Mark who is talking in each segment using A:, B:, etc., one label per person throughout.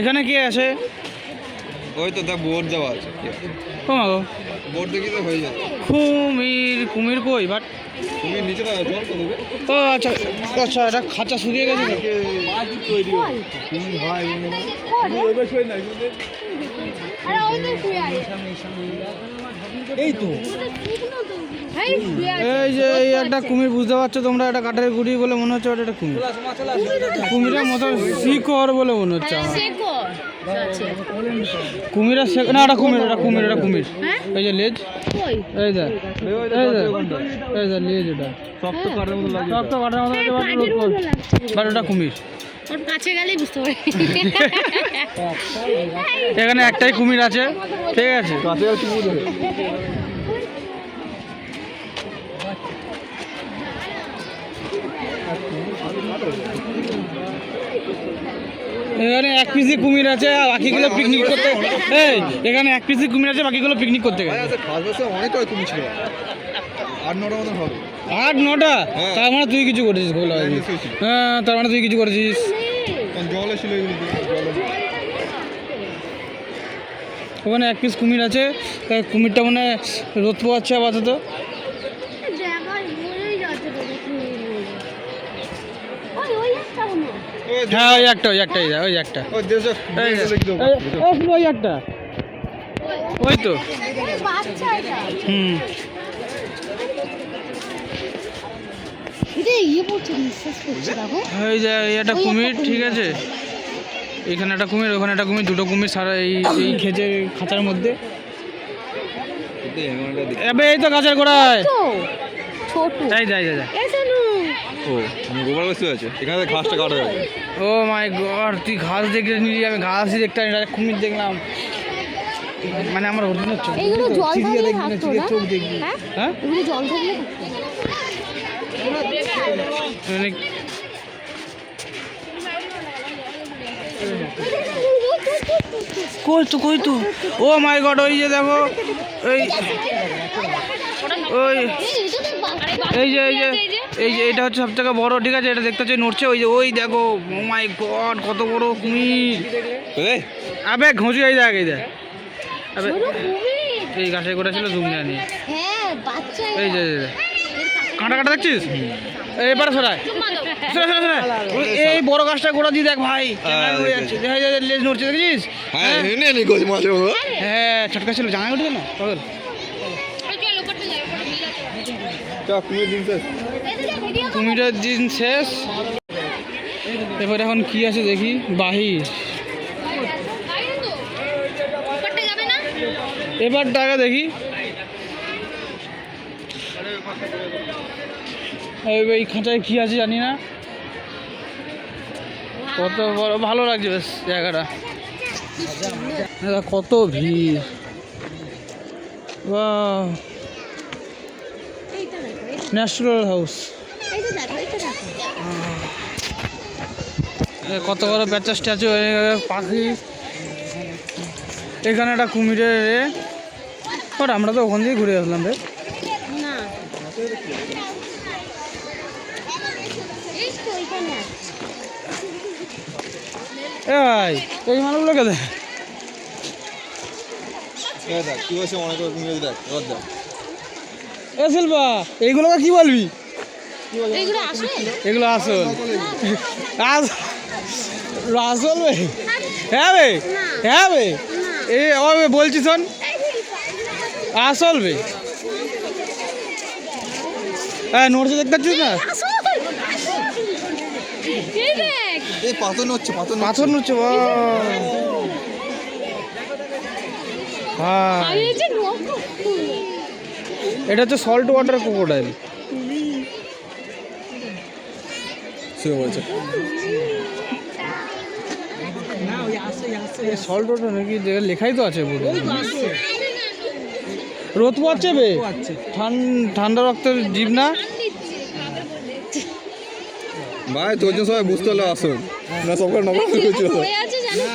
A: এখানে কে আছে?
B: ওই তো দেখ বোর্ড দেওয়া আছে।
A: ও মা গো,
B: বোর্ড দেখি তো হয়ে যাবে।
A: কুমির কই বাট?
B: তুমি নিচে না জল তো দেবে।
A: ও আচ্ছা আচ্ছা, এটা খাঁচা শুকিয়ে গেছে তো?
C: এই তো
A: এই যে এই একটা কুমির, বুঝতে পারছো তোমরা? একটা কাঠের গুড়ি বলে মনে হচ্ছে, ওটা একটা কুমির। কুমিরের মতো শিকড় বলে মনে হচ্ছে আমার। কুমিরের না, এটা কুমির, এটা কুমির, এটা কুমির। এই যে লেজ, এই দেখ, এই দেখ লেজ, এটা শক্ত কাঠের মতো লাগে, শক্ত কাঠের মতো লাগে, বাট ওটা কুমির।
D: কাছে গেলেই বুঝতে পারি।
A: এখানে একটাই কুমির আছে, ঠিক আছে? এখানে এক পিসি কুমির আছে, আর বাকিগুলো পিকনিক করতে। এই এখানে এক পিসি কুমির আছে, বাকিগুলো পিকনিক করতে গেছে।
B: অনেক কুমির ছিল, 8-9টা মতন হবে।
A: 8-9টা? তার মানে তুই কিছু করেছিস? হ্যাঁ, তার মানে তুই কিছু করেছিস।
B: জলে ছিল এগুলো।
A: ওখানে এক পিস কুমির আছে, কুমিরটা মানে রোদ পোয়াচ্ছে আপাতত। হ্যাঁ ওই একটা, ওই একটা, ওই একটা, ওই একটা, ওই তো। হুম, এই যে একটা কুমির, ঠিক আছে? এখানে একটা কুমির, ওখানে একটা কুমির, দুটো কুমির সারা এই খাঁচার মধ্যে। এই তো গাছের গোড়ায়। যাই যাই যাই।
B: ও গোবর গাছ আছে এখানে, ঘাসটা কাটা যাবে।
A: ও মাই গড, তুই ঘাস দেখতে নিলি, আমি ঘাসই দেখতে কুমির দেখলাম। মানে আমার অরিজিনাল চোখ, চোখ দেখবি। হ্যাঁ
D: জল থাকলে
A: মানে কই তো ও মাই গড, ওই যে দেখো, ওই এই যে এটা হচ্ছে সব থেকে বড়, ঠিক আছে? এটা দেখতে হচ্ছে নড়ছে, ওই যে, ওই দেখো। ও মাই গড, কত বড় কুমির! আবে ঘুঁচু, এই দেখ, এই দেখ, আবে এই গাছের গোড়া ছিল, জুম জানি। এই যে কাঁটা কাটা দেখছিস? এবারে সরাই, এই বড় গাছটা গোড়া দিয়ে দেখ ভাই, লেজ নড়ছে, দেখছিস? হ্যাঁ, ছটকা ছিল, জানা উঠবে না পাগল। কুমিরের দিন শেষ। এবার এখন কি আছে দেখি, বাহির। এবার টাকা দেখি, এই খাঁচায় কি আছে জানি না। কত বড়, ভালো লাগছে বেশ জায়গাটা, কত ভিড়। বাহ, ন্যাচারাল হাউস। কত বড় বাচ্চা স্ট্যাচু, পাখি। এখানে একটা কুমিরের আমরা তো ওখান দিয়ে ঘুরে আসলাম রে। এই মালগুলোকে দেখ, শিল্পা, এইগুলোকে কি বলবি? এগুলো আসল, আসল বে। হ্যাঁ বে, হ্যাঁ বে, বলছি শোন, আসল বে। হ্যাঁ, নড়ছে, দেখতে পাচ্ছিস না?
B: পাথর নড়ছে,
A: পাথর নড়ছে। হ্যাঁ, এটা হচ্ছে salt water crocodile. Salt water নাকি, লেখাই তো আছে পুরো। রোদ পোয়াচ্ছে বে, ঠান্ডা রক্তের জীব না
B: ভাই, তোর জন্য সবাই বুঝতে পারলো আসল না, সবকার নকল করছিল।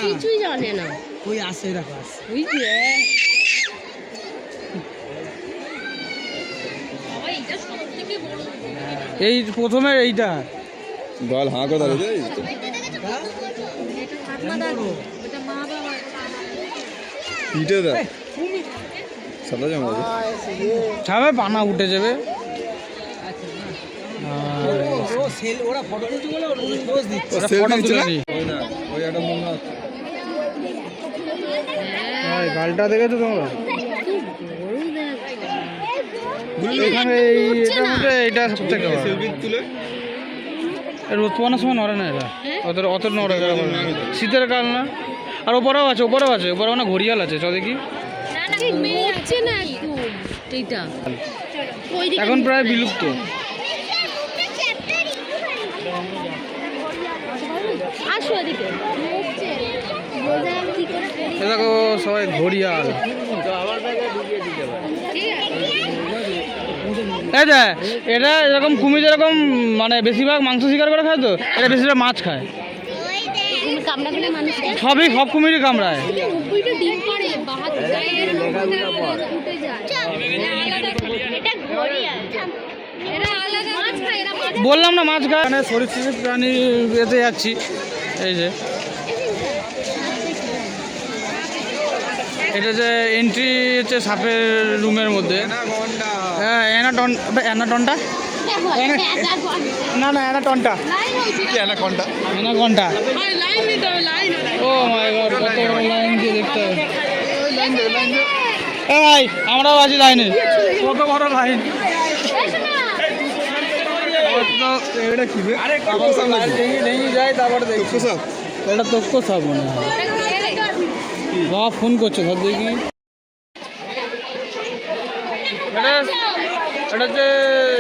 D: কিছুই জানে না,
C: ওই আসে, দেখো
A: এই প্রথমে এইটা
B: বল, হাঁ করে দাঁড়িয়ে পিঠে দেখ সাদা জামা আছে
A: ছাবে পানা উঠে যাবে।
B: ও সেল দিচ্ছে না? ওই না ওই একটা মনে আছে
A: গালটা দেখেছো তোমরা? এখানে এটার মধ্যে এটা সবথেকে ভালো।
B: সেলফি তুলে
A: রোদ পোয়ানোর সময় নড়ে না এটা, অত নড়ে না। শীতের কাল না। আর ওপরেও আছে, ওপরে মানে ঘড়িয়াল আছে, চ দেখি। এখন প্রায় বিলুপ্ত। এ দেখো সবাই ঘড়িয়াল। এই যে এটা এরকম কুমির যেরকম মানে বেশিরভাগ মাংস শিকার করে খায়, তো এটা বেশিরভাগ মাছ খায়। সব কুমিরই কামড়ায়। বললাম না মাছ খায়। মানে সরীসৃপ প্রাণী এতে যাচ্ছি। এই যে এটা যে এন্ট্রি হচ্ছে সাপের রুমের মধ্যে। হ্যাঁ অ্যানাটনটা না অ্যানাটনটা অ্যানাকন্ডা। ও মাই গড, কত বড় লাইন দিয়ে দেখতে হবে। ভাই আমরাও আছি লাইনে। কত বড় লাইন!
B: এটা কি বে?
A: যায় তারপরে দেখছি এটা তক্ষ সাপ মনে হয়। বাবা ফোন করছে ধর দেখি। এটা হচ্ছে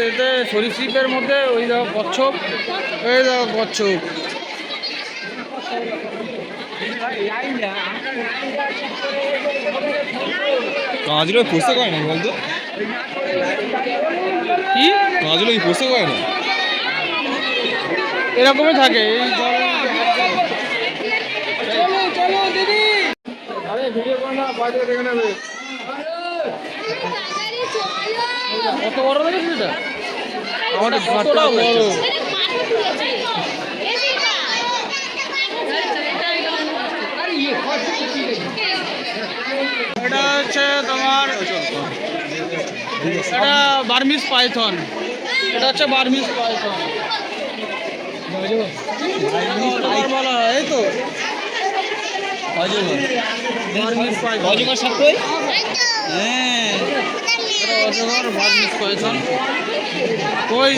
A: এতে সরীসৃপের মধ্যে ওই দেখো কচ্ছপ, এই দেখো কচ্ছপ।
B: কাজগুলো পোষতে করে না বলতো?
A: কি
B: কাজগুলো কি পোষতে করে না?
A: এরকমই থাকে এই চলো দিদি। আরে ভিডিও কর না, বাইরে দেখে নেবে। কত বড় দেখেছিস এটা? আমাদের কতটা বড়! এটা হচ্ছে তোমার এটা বার্মিজ পাইথন। এটা হচ্ছে বার্মিজ পাইথন বলা হয়, এই তো বার্মিজ পাইথন। অজগর বার্মিজ পাইথন। ওই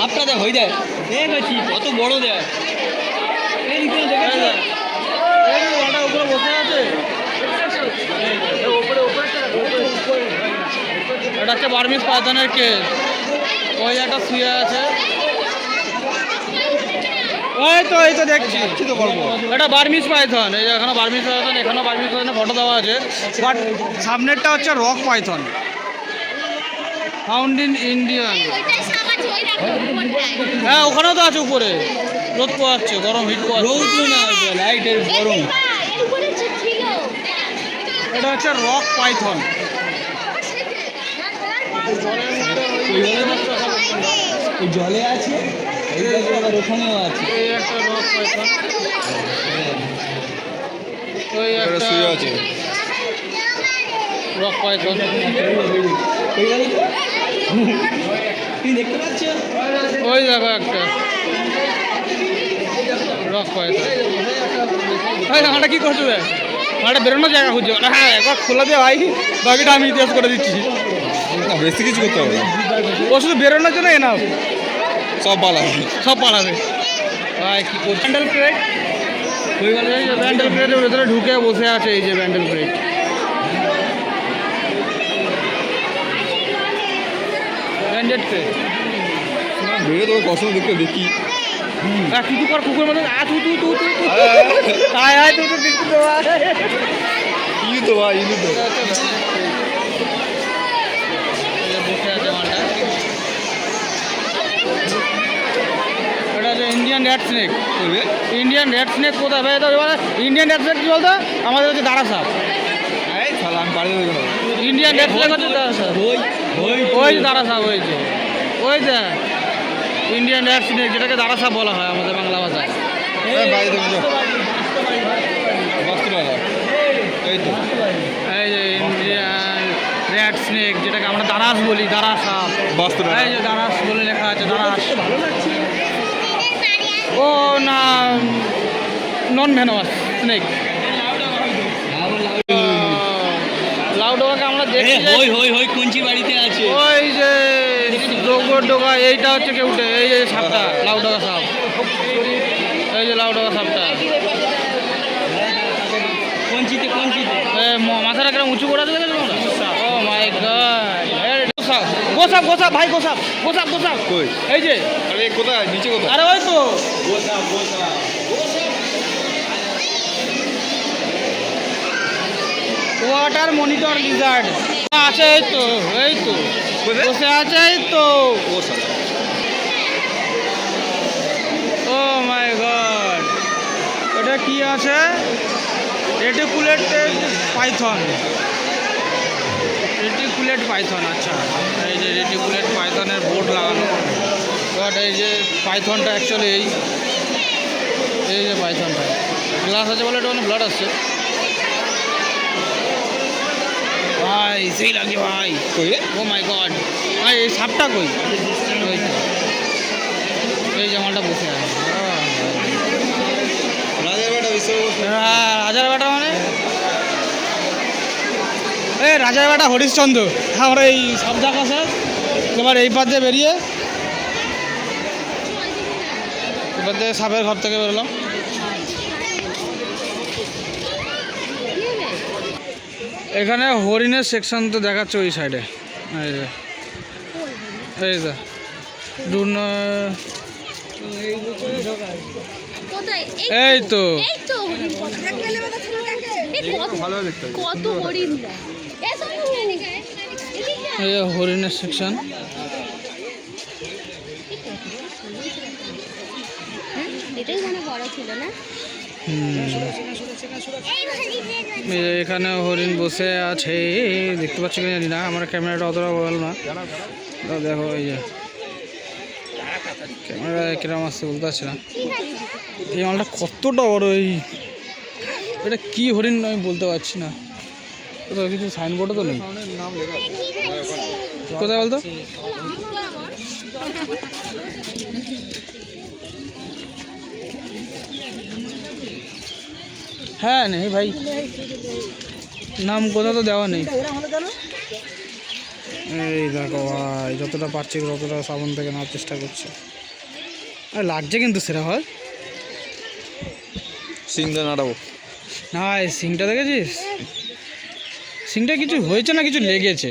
C: আপনাদের হয়ে যায় কত বড় দেয়
A: উপরে বসে আছে। এটা হচ্ছে বার্মিজ পাইথনের কেস। ওই একটা শুয়ে আছে। এই তো দেখছি
B: তো করবো
A: এটা বার্মিজ পাইথন। এই যে এখানে বার্মিজ পাইথন, এখানেও বার্মিজ পাইথনের ফটো দেওয়া আছে। বাট সামনেরটা হচ্ছে rock Python, found in Indian. হ্যাঁ ওখানেও তো আছে উপরে। রোদ পোয়াচ্ছে, গরম হিট পোয়াচ্ছে।
C: লাইটের গরম
A: এটা হচ্ছে রক পাইথন।
C: জলে আছে ওখানেও আছে
A: এই একটা রক পাইথন। ওই
B: এটা
A: একটা
B: শুয়ে আছে
A: রক পাইথন।
C: তুমি দেখতে পাচ্ছ
A: ওই দেখো একটা রক পাইথন। আমাটা কি করছো? আমাটা বেরোনোর জায়গা খুঁজছো? হ্যাঁ একবার খোলা দিয়ে ভাই, বাকিটা আমি ইতিহাস করে দিচ্ছি।
B: না বেশি কিছু করতে হবে না।
A: ও শুধু বেরোনোর জন্য এ নাও,
B: সব পালাবে
A: সব পালাবে। ভাই কি করছে? ব্যান্ডেল ক্রেট হয়ে গেল। এই যে ব্যান্ডেল ক্রেটের ভেতরে ঢুকে বসে আছে। এই যে ব্যান্ডেল ক্রেট, ব্যান্ডেড ক্রেট।
B: বেরো তোকে কষ্ট দেখতে দেখি
A: কিছু কর কুকুর মতো আয় তুই তো দেখতে দেওয়া।
B: ইলু তো ভাই ইলু তো
A: বসে আছে মালটা। এটা হচ্ছে Indian red snake. Indian red snake কোথায় ভাই? এটা ইন্ডিয়ান রেড স্নেক কি বলতো? আমাদের হচ্ছে দাঁড়া সাপ।
B: এই শালা আমি পারি না
A: ইন্ডিয়ান রেড স্নেক হচ্ছে দাঁড়া সাপ। ওই দাঁড়া সাপ হয়েছে, ওই যে ইন্ডিয়ান রেড স্নেক, যেটাকে দাঁড়া সাপ বলা হয় আমাদের বাংলা ভাষায়।
B: বাইরে দেখো 72 টাকা এই তো
A: এই যে ইন্ডিয়ান রেড স্নেক, যেটাকে আমরা দারাস বলি, দারাস সাপ।
B: 72 টাকা
A: এই যে দারাস বলে লেখা আছে, দারাস। ও না, নন ভেনোয়াস স্নেক। লাউডোগাকে আমরা দেখি যে
C: হই হই হই কুঞ্চি বাড়িতে আছে।
A: ওই যে ডোগা, এইটা হচ্ছে কেউটে, এই যে সাপটা লাউডোগা সাপ, এই যে লাউডোগা সাপটা।
C: কঞ্চিতে কঞ্চিতে
A: মাথাটা কিরকম উঁচু করে আছে দেখেছো তোমরা? ও মাই গড, গোসাপ গোসাপ ভাই, গোসাপ গোসাপ গোসাপ।
B: কই?
A: এই যে,
B: আরে কোথায় নিচে কোথায়?
A: আরে ওই তো ওয়াটার মনিটর লিজার্ড আছে, এই তো, এই তো
B: কোথায়?
A: বসে আছে, এই তো।
B: ও স্যার
A: ও মাই গড, ওটা কি আছে? Reticulated Python, রেটিকুলেট Python. আচ্ছা, এই যে রেটিকুলেট পাইথনের বোর্ড লাগানো। বাট এই যে পাইথনটা অ্যাকচুয়ালি এই যে পাইথনটা গ্লাস আছে বলে এটা মানে ব্লাড আসছে। ভাই সেই লাগছে ভাই।
B: কই রে?
A: ও মাই গড ভাই, এই সাপটা কই? ওই তো, এই জামালটা বসে আছে।
B: রাজার বেটা বিশ্বকর্মা
A: হ্যাঁ, রাজার বেটা মানে এই রাজার বেটা হরিশ্চন্দ্র। আমরা এই সব জায়গা স্যার এবার এই পাশ দিয়ে বেরিয়ে এবার দিয়ে সাপের ঘর থেকে বেরোলাম। এখানে হরিণের সেকশন তো দেখাচ্ছে ওই সাইডে। এই যে, এই যে এই তো
B: ভালো দেখতে
D: কত হরিণ,
A: এই যে হরিণের সেকশন।
D: এটাই মানে বড় ছিল না?
A: এখানে হরিণ বসে আছে, দেখতে পাচ্ছি কিনা জানি না, আমার ক্যামেরাটা অতটা বল না। দেখো এই যে ক্যামেরা কিরম আসছে বলতে পারছি না। এই মালটা কতটা বড়, এটা কি হরিণ আমি বলতে পারছি না। কোথাও কিছু সাইনবোর্ডও তো নেই। কোথায় বলতো? হ্যাঁ নেই ভাই, নাম কোথাও তো দেওয়া নেই। এই দেখো ভাই, যতটা পারছি ততটা সাবন থেকে নেওয়ার চেষ্টা করছি। আর লাগছে কিন্তু সেরা হয়
B: সিংদা নাড়াবো
A: না। এই সিংটা দেখেছিস? সিংটা কিছু হয়েছে না কিছু লেগেছে।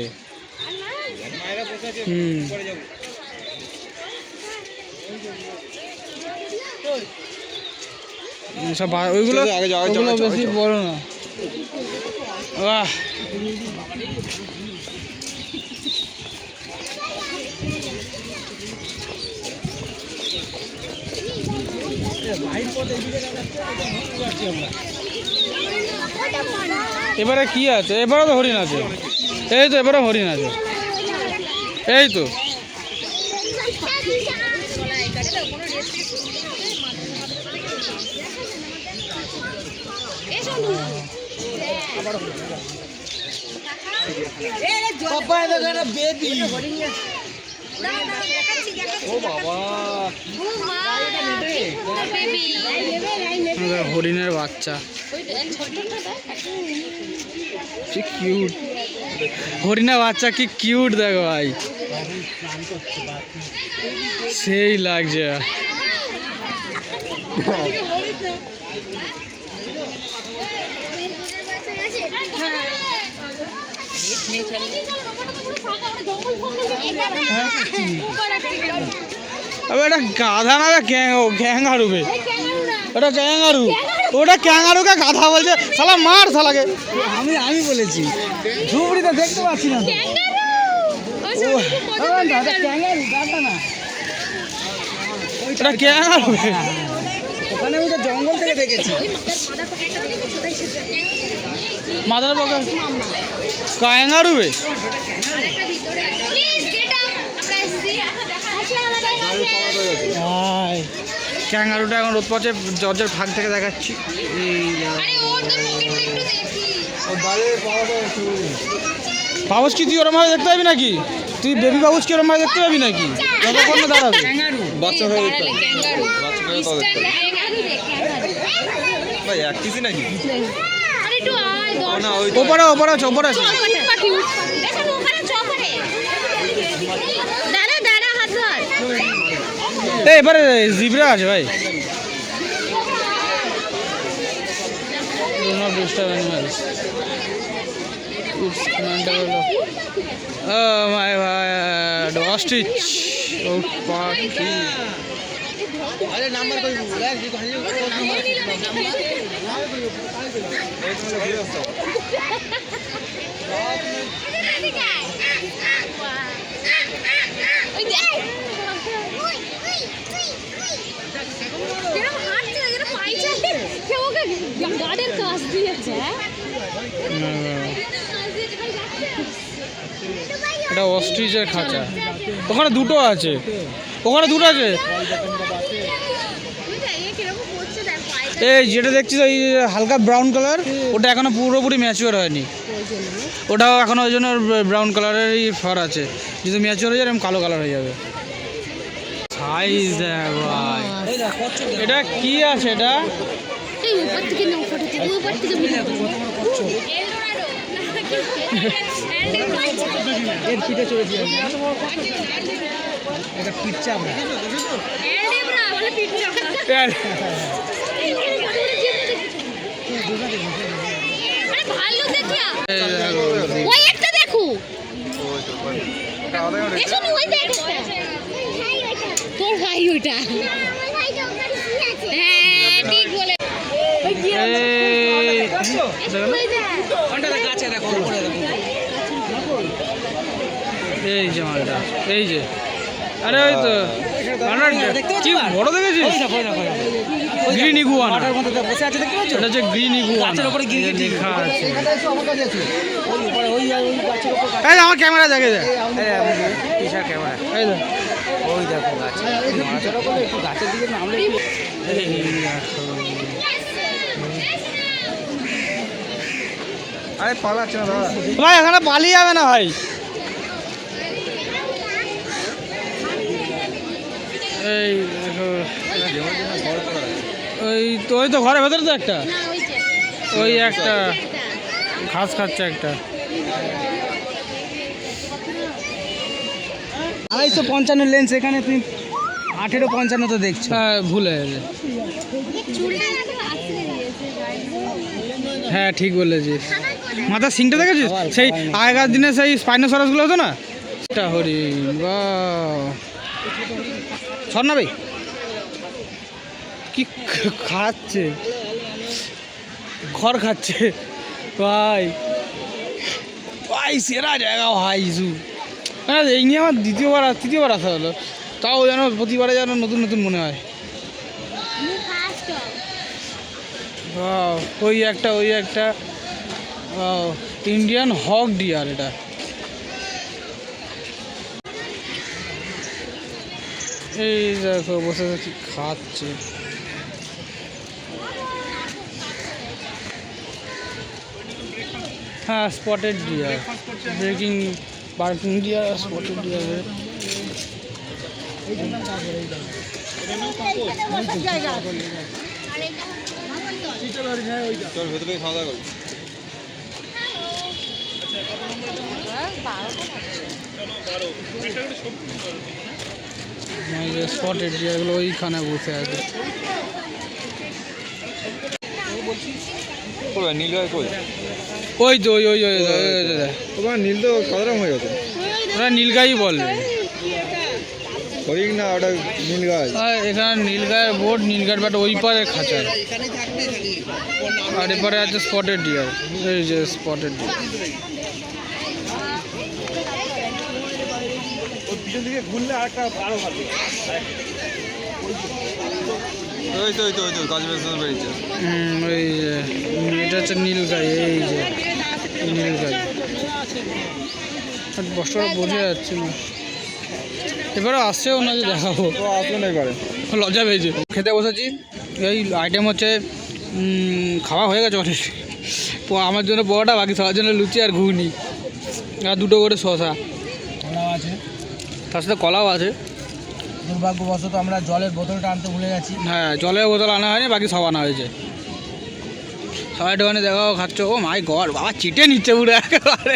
A: সব ওইগুলো
B: আগে যাওয়া
A: ওগুলো বেশি বড় না। বাহ, এবারে কি আছে? এবারে তো হরিণ আছে, এই তো এবারে হরিণ আছে, এই তো। হরিণের বাচ্চা কি কিউট, হরিণের বাচ্চা কি কিউট দেখো ভাই, সেই লাগছে। এটা গাধা না, গ্যাঙ্গারুবে, ওটা ক্যাঙ্গারু, ওটা ক্যাঙ্গারুকে গাধা বলছে, শালা মার শালাকে। আমি বলেছি ঝুপড়িতে দেখতে পাচ্ছি না, ওটা ক্যাঙ্গারু, ওখানে আমি তো জঙ্গল থেকে দেখেছি। মাদার বাগান ক্যাঙ্গারুবে, ক্যাঙ্গারুটা এখন রোদ পাচ্ছে, জর্জের ভাগ থেকে দেখাচ্ছি। এই বাবুস কি তুই ওরমভাবে দেখতে পাবি নাকি? তুই বেবি বাবুস কি ওরমভাবে দেখতে পাবি নাকি? যতক্ষণ না দাঁড়াবে
B: বাচ্চা হয়ে দেখতে হবে। বাচ্চা হয়ে তাও দেখতে হবে। ভাই এক পিসই নাকি? না ওই
A: ওপরে ওপরে আছে, ওপরে আছে। এই এবারে জিব্রা আছে ভাই। Do not disturb animals. It's commandable. Oh my god, ostrich. Oh, পাখি। এটা অস্ট্রিচের খাঁচা। ওখানে দুটো আছে, ওখানে দুটো আছে। এই যেটা দেখছিস ওই হালকা ব্রাউন কালার, ওটা এখনো পুরোপুরি ম্যাচিওর হয়নি। ওটাও এখনো ওই জন্য ব্রাউন কালারেরই ফার আছে। যদি ম্যাচিওর হয়ে যায় এরকম কালো কালার হয়ে যাবে। সাইজ দেখ ভাই, এটা কি আছে? এটা এর পিঠে চড়েছি এটা পিচ্ছা আমরা
D: তোর ভাই ওইটা, হ্যাঁ ঠিক বলে।
A: এই যে মালটা, এই যে, আরে ওই তো কি বড় দেখেছিস? গ্রিন ইগুয়ানা, এটা হচ্ছে গ্রিন ইগুয়ানা লেখা আছে। এই আমার ক্যামেরা দেখে যায়, ক্যামেরা এই দেখ, ওই দেখো গাছ, একটু গাছের দিকে নামলে
B: আরে পালাচ্ছে না দাদা
A: ভাই, এখানে পালিয়ে যাবে না ভাই। এই দেখো, ওই তো ঘরের ভেতরে তো একটা, ওই একটা ঘাস খাচ্ছে একটা।
C: 255 লেন্স, এখানে তুমি 1855 তো দেখছো।
A: হ্যাঁ ভুলে গেছে, হ্যাঁ ঠিক বলেছিস। মাথার সিংটা দেখেছিস? সেই আগেকার দিনে সেই স্পাইনোসরাসগুলো হতো না, সেটা হরিণ। বাহ, সর না ভাই, কি খাচ্ছে, খড় খাচ্ছে ভাই। ভাই সেরা জায়গা ভাই জু। হ্যাঁ এই নিয়ে আমার তৃতীয়বার আসা হলো, তাও যেন প্রতিবারে যেন নতুন নতুন মনে হয়। ওই একটা ইন্ডিয়ান হক ডিয়ার, এটা এই দেখো বসে বসে খাচ্ছে। হ্যাঁ spotted deer, barking deer, spotted deer.
B: তোর ভেতরে খাওয়া দাওয়া করি।
A: স্পটেড ডিয়ারগুলো ওইখানে বসে আছে।
B: নীলগায় কই?
A: ওই তো ওই ওই ওই
B: ওখানে নীল তো সাদা রং হয়ে গেছে।
A: ওরা নীলগাই বলবে।
B: হরিণ না, ওটা নীলগাই।
A: এখানে নীলগায়ের বোর্ড, নীলগায়ের বাট ওই পারে খাঁচায়, আর এপারে আছে স্পটেড ডিয়ার। এই যে স্পটেড ডিয়ার,
C: পিছন দিকে ঘুরলে আরেকটা আরো ভালো।
B: ওই তো কাজ বেসনে বেরিয়েছে।
A: ওই যে এটা হচ্ছে নীলগাই, এই যে নীলগাই। কষ্টটা বোঝা যাচ্ছে না, এবারে আসছেও না যে দেখাবো।
B: তো আসলে না এবারে।
A: লজ্জা পেয়েছে। খেতে বসেছি, এই আইটেম হচ্ছে খাওয়া হয়ে গেছে অলরেডি। আমার জন্য বড়টা, বাকি সবার জন্য লুচি আর ঘুগনি আর দুটো করে শসা,
C: কলাও আছে,
A: তার সাথে কলাও আছে।
C: দুর্ভাগ্যবশত আমরা জলের বোতলটা আনতে ভুলে গেছি।
A: হ্যাঁ, জলের বোতল আনা হয়নি, বাকি সব আনা হয়েছে। সবাই দোকানে দেখাও খাচ্ছ। ও মাই গড, বাবা চিটে নিচ্ছে পুরো একেবারে।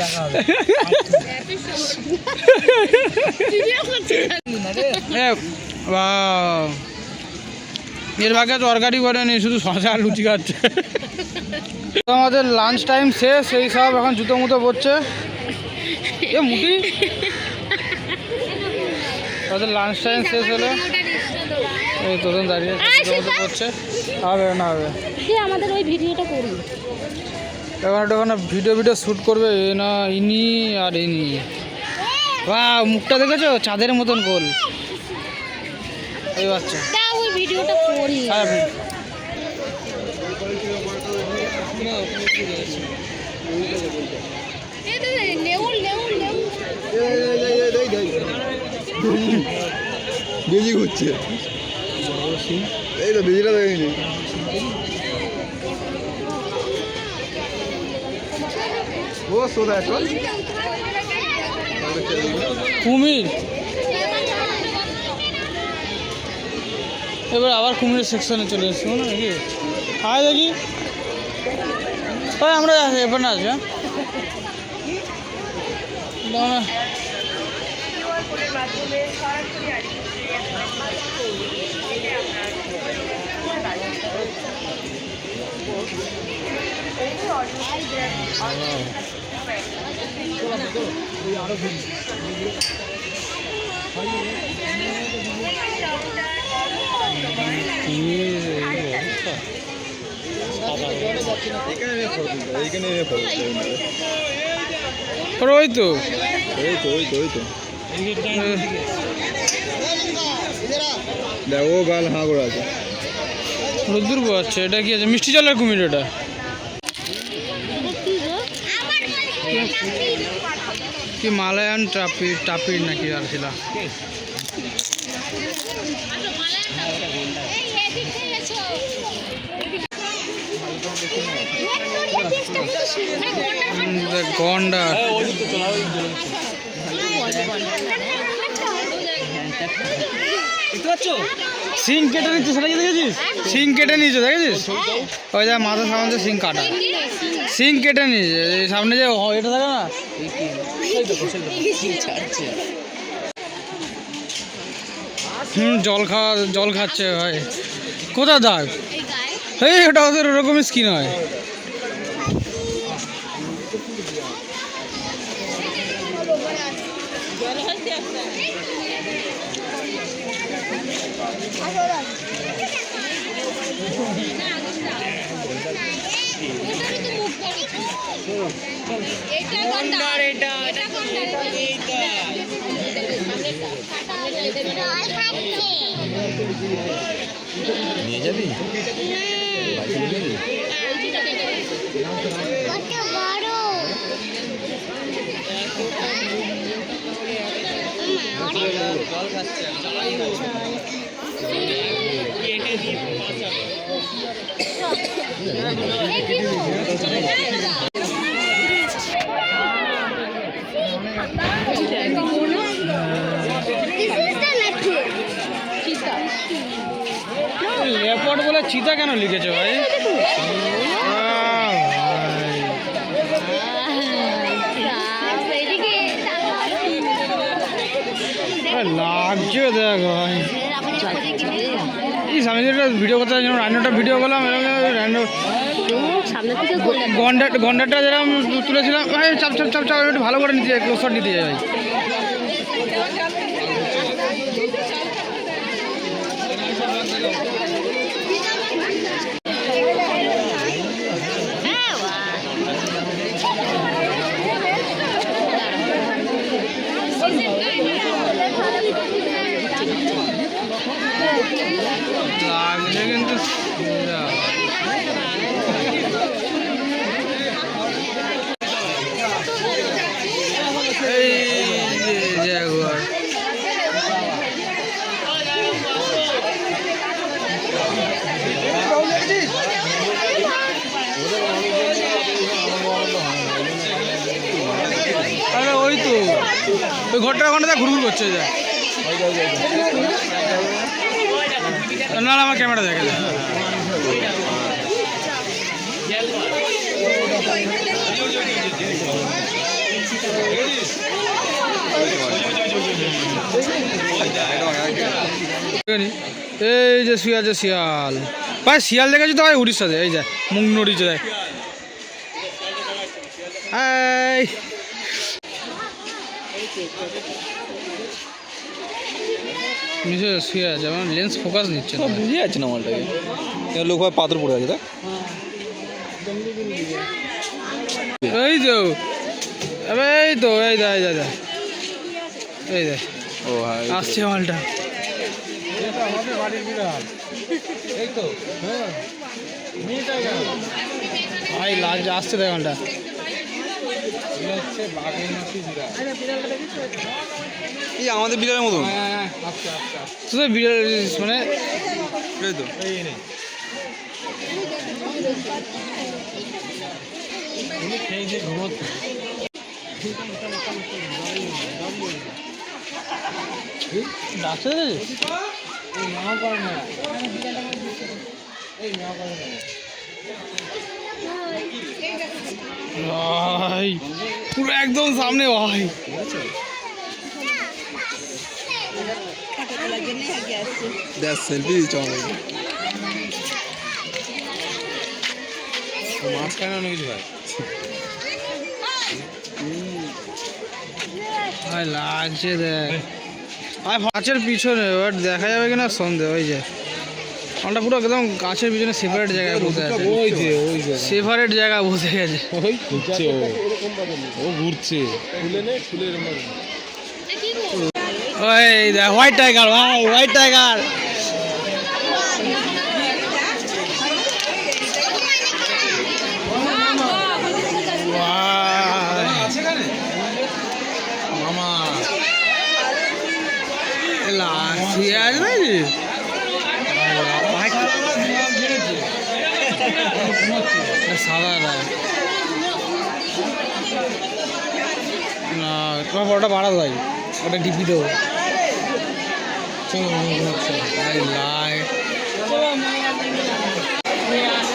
C: দেখা হবে।
A: এর ভাগে তরকারি করেনি, শুধু শসা আর লুচি খাচ্ছে। তো আমাদের লাঞ্চ টাইম শেষ, এই সব এখন জুতো মুতো পড়ছে। এ মুটি, আমাদের লাঞ্চ টাইম শেষ হলো, এই তোদের দাঁড়িয়ে জুতো মুতো পড়ছে। হবে না হবে,
D: আমাদের ওই ভিডিওটা করি
A: এখন একটু ভিডিও শ্যুট করবে না ইনি আর ইনি। বা মুখটা দেখেছো, চাঁদের মতন গোল ওই বাচ্চা।
D: ওই ভিডিওটা করি।
A: হ্যাঁ,
B: বেজি ঘুরছে, এই তো বেজিটা দেখিনি। ও সোদা এখন
A: কুমির, এবার আবার কুমিরের সেকশনে চলে এসছি না নাকি? হ্যাঁ দেখি, ওই আমরা এবার না আছি। হ্যাঁ ওই তো
B: দেখ ও গাল হাঁ করে আছে।
A: রোদ্দুর পোয়াচ্ছে। এটা কি আছে? মিষ্টি জলের কুমির এটা। কি মালায়ান টাপির নাকি আর ছিল। গন্ডার সিং কেটে নিচ্ছে, সেটা কি দেখেছিস? সিং কেটে নিয়েছে, দেখেছিস? ওই যা মাথা সামনে সিং কাটা, সিং কেটে নিয়েছে। সামনে যে এটা থাকে না, জল খাচ্ছে ভাই। কোথা দাগ? এই ওটা ওদের ওরকমই স্কিন হয়।
B: নিয়ে যাবি
A: লেপার্ড বলে চিতা কেন লিখেছে ভাই? লাগছে দেখ ভাই। এই সামনে ভিডিও করতে রান্নাটা ভিডিও করলাম, গন্ডারটা যেরকম তুলেছিলাম। চাপ চাপ চাপ চাপ একটু ভালো করে নিতে যাই, ক্লোজ শট নিতে যাই। লাগছে কিন্তু এই ওই ঘরটার ওখানে ঘুরঘুর করছে যায়। না আমার ক্যামেরা দেখে যায়। এই যে শুয়ে আছে শিয়াল, ভাই শিয়াল দেখেছি তো ভাই উড়িষ্যাতে, এই যে মুখ নড়িয়েছে দেখ। এই নিচে শুয়ে আছে, আমার লেন্স ফোকাস নিচ্ছে না,
B: বুঝে যাচ্ছে না মালটাকে। লোক ভাই পাথর পড়ে আছে দেখ।
A: এই তো এই তো এই দা এই দা এই দে
B: ও হ্যাঁ
A: আসছে মালটা। ভাই লাগছে, আসছে দেখ মালটা।
B: এই আমাদের বিড়ালের মতন।
A: শুধু বিড়াল মানে
B: এই তো
A: ডাকছে ভাই, পুরো একদম সামনে ভাই।
B: দেখ সেলফি দিচ্ছ আমাকে। মাঝখানে অনেক কিছু ভাই।
A: ভাই লাগছে দেখ ভাই, গাছের পিছনে এবার দেখা যাবে কিনা সন্দেহ। ওই যে আমরা পুরো একদম গাছের পিছনে সেপারেট জায়গায় বসে আছে, সেপারেট জায়গা বসে গেছে।
B: ও ঘুরছে।
A: ওই দেখ হোয়াইট টাইগার ভাই, হোয়াইট টাইগার।
B: মামা
A: শুয়ে আছে নাকি? সাদা না, তোমার ফটোটা বাড়াও ভাই, ওটা ডিপি দেবো।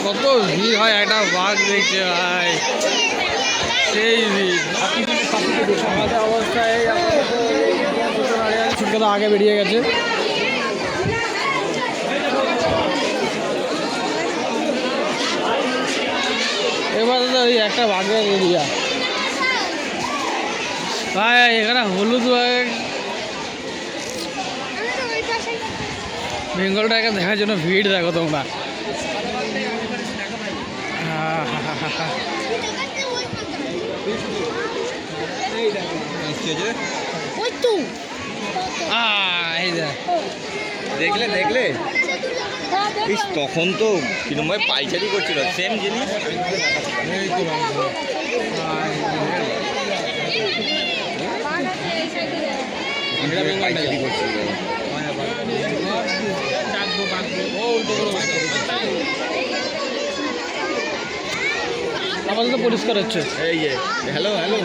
A: কত ভিড় হয় একটা বাঘ দেখছে ভাই, সেই ভিড়। আমাদের অবস্থায় ছোটটা আগে বেরিয়ে গেছে। এবার তো ওই একটা বাঘের এরিয়া ভাই, এখানে হলুদ বাঘ বেঙ্গল টাইগার দেখার জন্য ভিড় দেখো তোমরা।
B: দেখলে দেখলে তখন তো কিরম ভাই পাইচারি করছিল, সেম জিনিস। পাইচারি করছিল।
A: আপাতত পরিষ্কার হচ্ছে।
B: এই যে হ্যালো হ্যালো,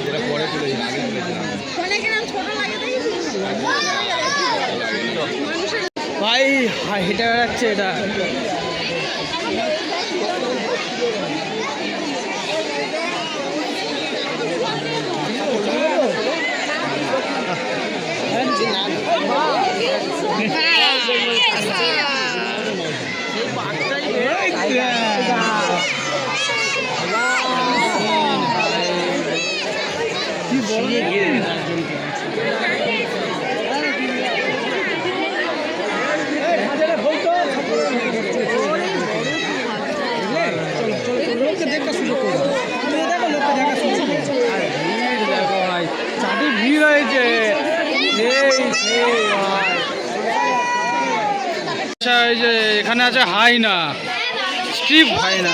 B: যেটা পরে তুলেছিলাম, আগে তুলেছিলাম
A: ভাই, হেঁটে বেড়াচ্ছে এটা। ভিড় হয়েছে, এখানে আছে হাইনা, স্ট্রিপ হাইনা।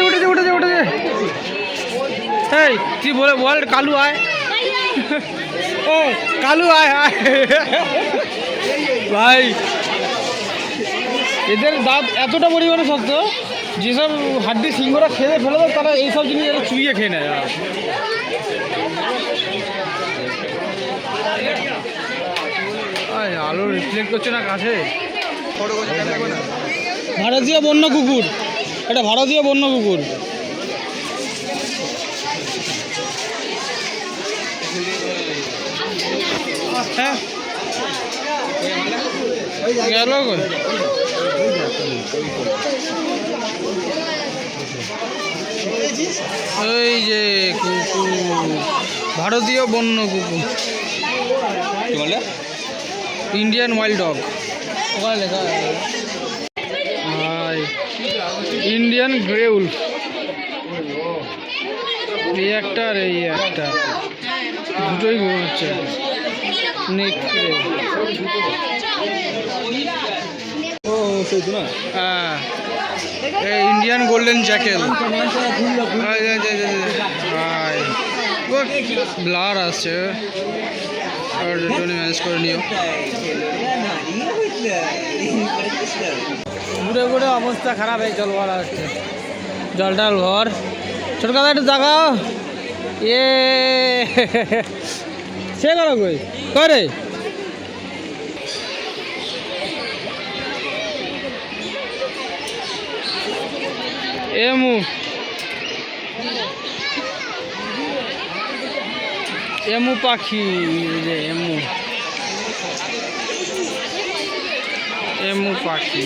A: উঠেছে উঠেছে উঠেছে। এই তুই বল কালু আয়, ও কালু আয় আয়। ভাই এদের দাঁত এতটা পরিমাণে শক্ত, যেসব হাড্ডি সিংহরা খেয়ে ফেলে দেয় তারা এইসব জিনিস এরা চুইয়ে খেয়ে নেয়। আলো রিফ্লেক্ট করছে না কাছে। ভারতীয় বন্য কুকুর, এটা ভারতীয় বন্য কুকুর। হ্যাঁ গেল ওই যে কুকুর, ভারতীয় বন্য কুকুর, ইন্ডিয়ান ওয়াইল্ড ডগ। ওখানে লেখা ইন্ডিয়ান গ্রে উলফ। এই একটা আর এই একটা, দুটোই ঘুমাচ্ছে। হ্যাঁ ইন্ডিয়ান গোল্ডেন জ্যাকেল। ব্লার আসছে, ম্যানেজ করে নিও। ঘুরে ঘুরে অবস্থা খারাপ, এই জল ভরা হচ্ছে, জলটাল ভর। ছোট কথা একটু দেখাও। সে করো কই করে এমু এমু পাখি, যে এমু এমু পাখি।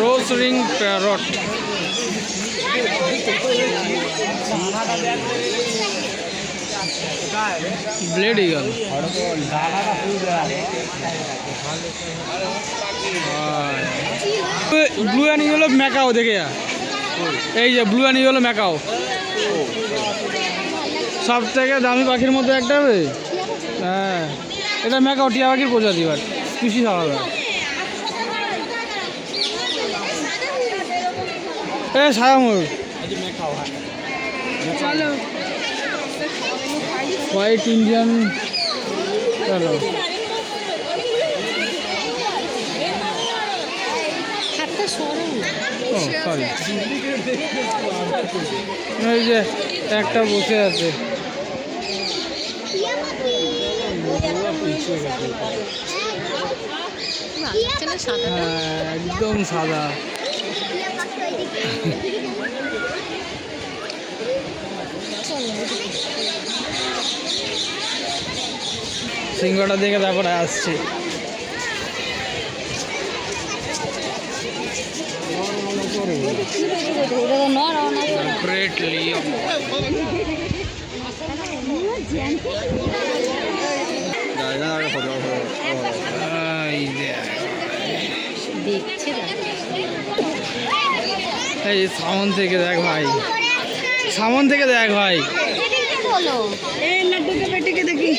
A: Rose ring parrot, bald eagle, blue and yellow macaw. দেখে যা, এই যে ব্লু অ্যান্ড ইয়েলো ম্যাকাও, সব থেকে দামি পাখির মধ্যে একটা হবে। হ্যাঁ এটা ম্যাকাও, টিয়া পাখির প্রজাতি, বাট খুশি আলাদা। এ সাদা ময়ূর, হোয়াইট ইন্ডিয়ান। চলো সরি, এই যে একটা বসে আছে, একদম সাদা। সিংহটা দেখে তারপরে আসছে। গ্রেট লিওন, এই সামন থেকে দেখ ভাই, সামন থেকে দেখ ভাই। দেখি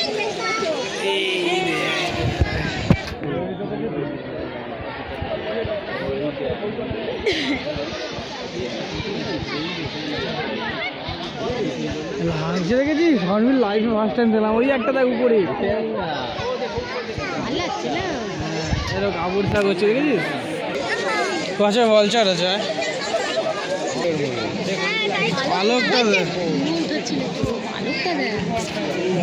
A: লাগছে, দেখেছিস হর্নবিল লাইফে ফার্স্ট টাইম দিলাম। ওই একটা দেখ উপরে, এরকম কাপড় থাক হচ্ছে, দেখেছিস পাশে বলচার আছে। পালকটা দেখ,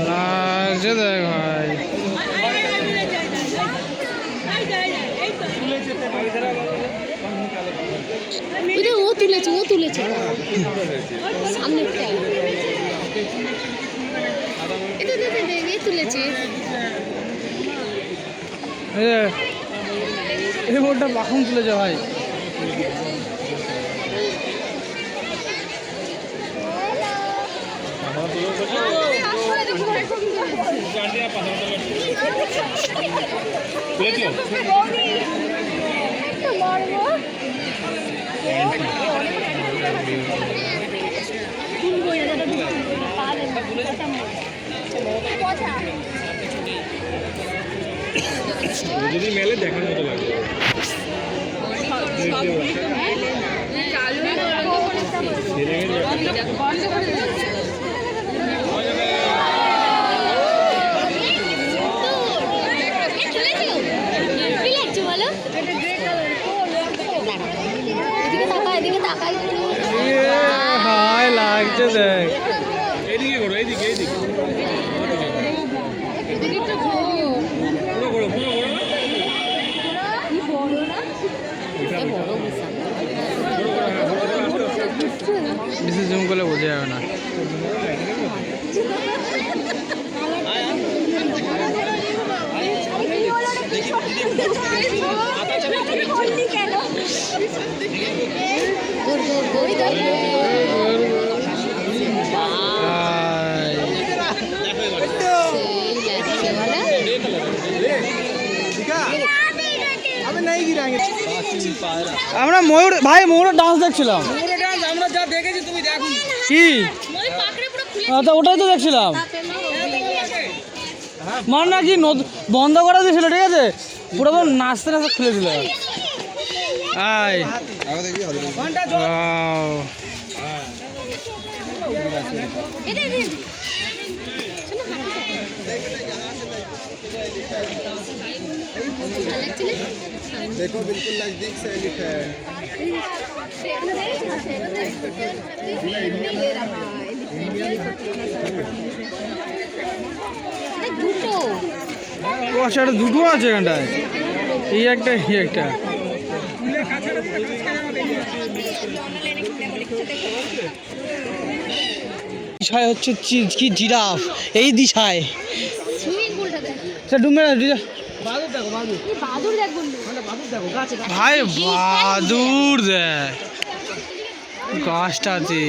A: লাগছে দেখ ভাই।
D: ও তুলেছে, ও তুলেছে সামনেটা, তুলেছে।
A: এই বোর্ডটা পাখন তুলেছে ভাই।
B: যদি মেলে দেখার মতো লাগে।
A: হায় লাগছে দেখ।
B: এইদিকে করো, এইদিকে এইদিকে পুরো করো, পুরো করো।
A: বেশি জুম করলে বোঝা যাবে না। আমরা ময়ূর ভাই ময়ূরের ডান্স দেখছিলাম।
C: আমরা যা দেখেছি তুমি দেখো
A: কি তো ওটাই তো দেখছিলাম। মানে না কি বন্ধ করে দিয়েছিল, ঠিক আছে, পুরো তো নাচতে নাচতে খুলে দিল। আয়
B: देखो बिल्कुल नजदीक से एलिफेंट।
A: ও আচ্ছা, এটা দুটো আছে এখানটায়, এই একটা এই একটা। দিশায় হচ্ছে কি জিরাফ, এই দিশায় ডুবে ভাই বাদুর দেখ গাছটাতে।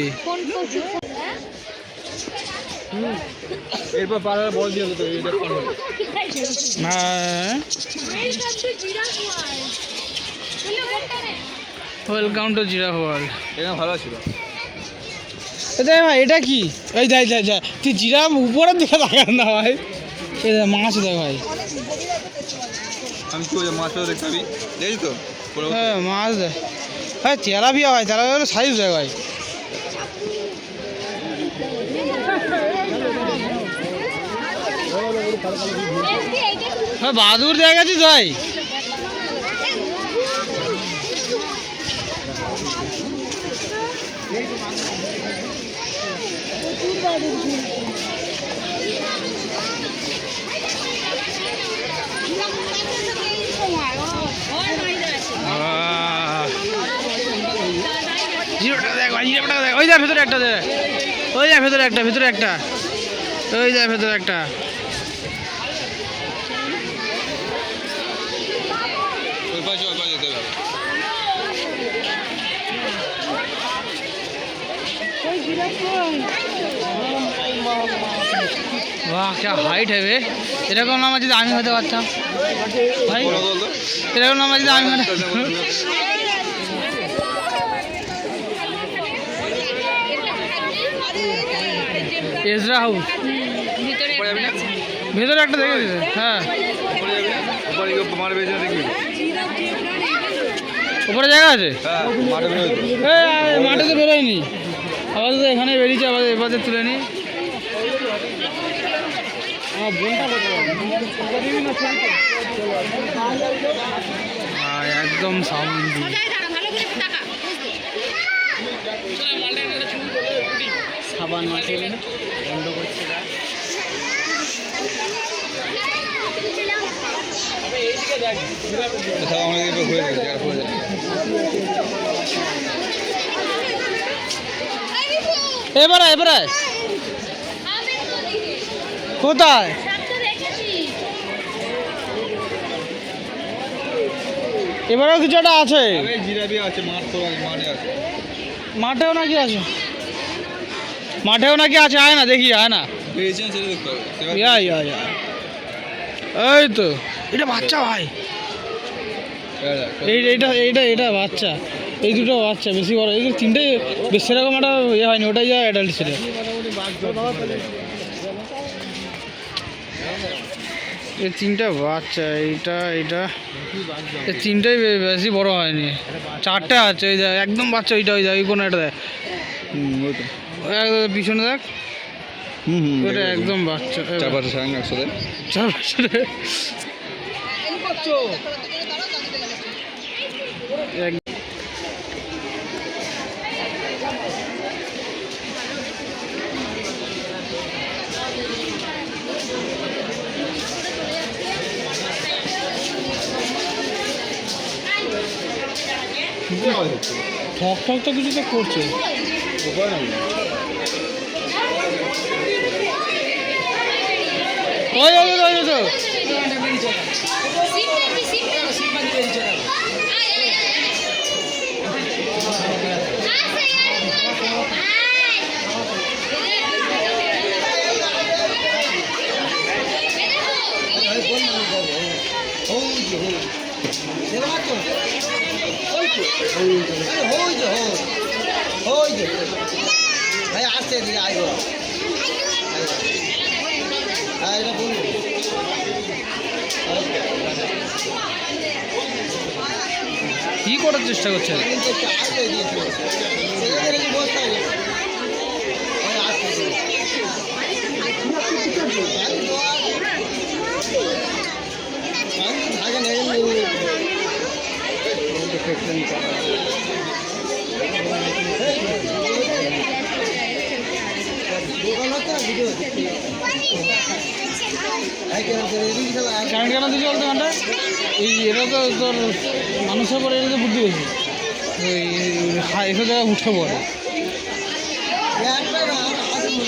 B: এরপর পাড়ার বল দিয়ে তো এটা
A: হ্যাঁ, ওয়েলকাম টু জিরাফ ওয়ার্ল্ড।
B: এটা ভালো ছিল।
A: দেখ ভাই এটা কি, এই যাই যাই যাই, তুই জিরাফ উপরের দিকে তাকান না ভাই, এই দেখ মাছ দেখ ভাই।
B: আমি কি মাছটা দেখতে পাবি, দেখি তো
A: হ্যাঁ মাছ দেখ ভাই, তেলাপিয়া ভাই, তেলাপিয়া সাইজ দেখ ভাই। বাদুর দেখ গেছিস ভাই। ওই যা ভেতরে একটা দেখ, ওই যা ভেতরে একটা, ভেতরে একটা, ওই যা ভেতরে একটা। বাহ क्या हाइट है वे, এরকম নাম যদি আমি হতে পারতাম ভাই, এরকম নাম যদি আমি এজরা হাউস ভেতরে একটা দেখে দিতে। হ্যাঁ উপরে জায়গা আছে, মাঠে তো বেরোয়নি, আবার তো এখানে বেরিয়েছে, আবার এবারে তুলে নি। একদম সামনে সাবান মাঠে বন্ধ করছে। এবারে এবারে কোথায় এবারেও কিছু একটা আছে, মাঠেও নাকি আছে, মাঠেও নাকি আছে, আয় না দেখি, আয় না। এই তো এটা বাচ্চা ভাই, এইটা এইটা এটা বাচ্চা, এই দুটো বাচ্চা বেশি বড়, এই তিনটে বেশি সেরকম একটা ইয়ে হয়নি, ওটাই যা অ্যাডাল্ট ছিল। এই তিনটা বাচ্চা, এইটা এইটা এই তিনটাই বেশি বড় হয়নি, চারটে আছে। ওই দেখ একদম বাচ্চা, ওইটা ওই দেখ ওই কোনো একটা দেখ,
B: ওই তো
A: পিছনে দেখ, ওইটা একদম বাচ্চা।
B: 4-5 সাং একসাথে।
A: 4 বছরে ঠক ঠক তো কিছু তো করছে। ওই ওই ওই ওই তো কি করার চেষ্টা করছে? কারেন্ট কেন দিচ্ছে বলতে ঘন্টা? এই এটা তো তোর মানুষের পরে এটা তো বুদ্ধি বেশি, এসব জায়গায় উঠে পড়ে।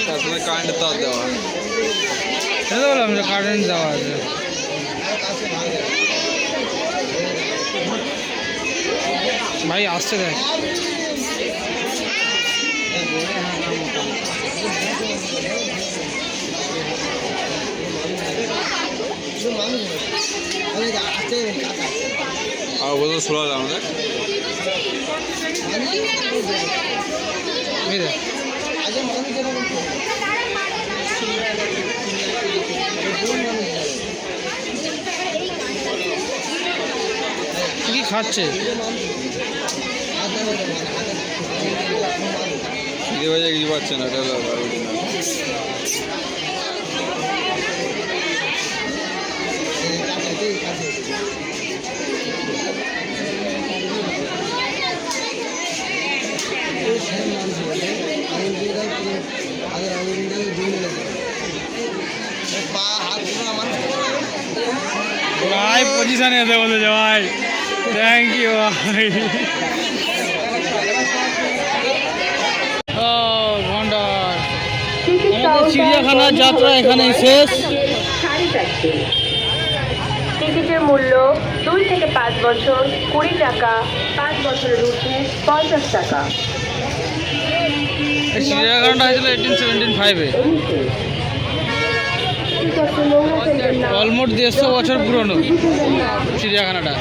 B: তারপরে কারেন্টের তার দেওয়া।
A: এটা তো বললাম যে কারেন্ট দেওয়া আছে। ভাই আসছে দেখ,
B: আর বলতে শোনা যায় আমাদের
A: এই দেখ কি খাচ্ছে?
B: খিদে বাজে কিছু পাচ্ছে না, এটা হলো ব্যাপার।
A: ভাই পজিশনে এসে বলেছে ভাই, থ্যাংক ইউ ভাই। ও ভন্ডার, আমাদের চিড়িয়াখানার যাত্রা এখানেই শেষ।
E: টিকিটের মূল্য 2 থেকে 5 বছর 20 টাকা, 5 বছরের ঊর্ধ্বে 50 টাকা।
A: এই চিড়িয়াখানাটা হয়েছিল 1875-এ, অলমোস্ট 150 বছর পুরনো চিড়িয়াখানাটা।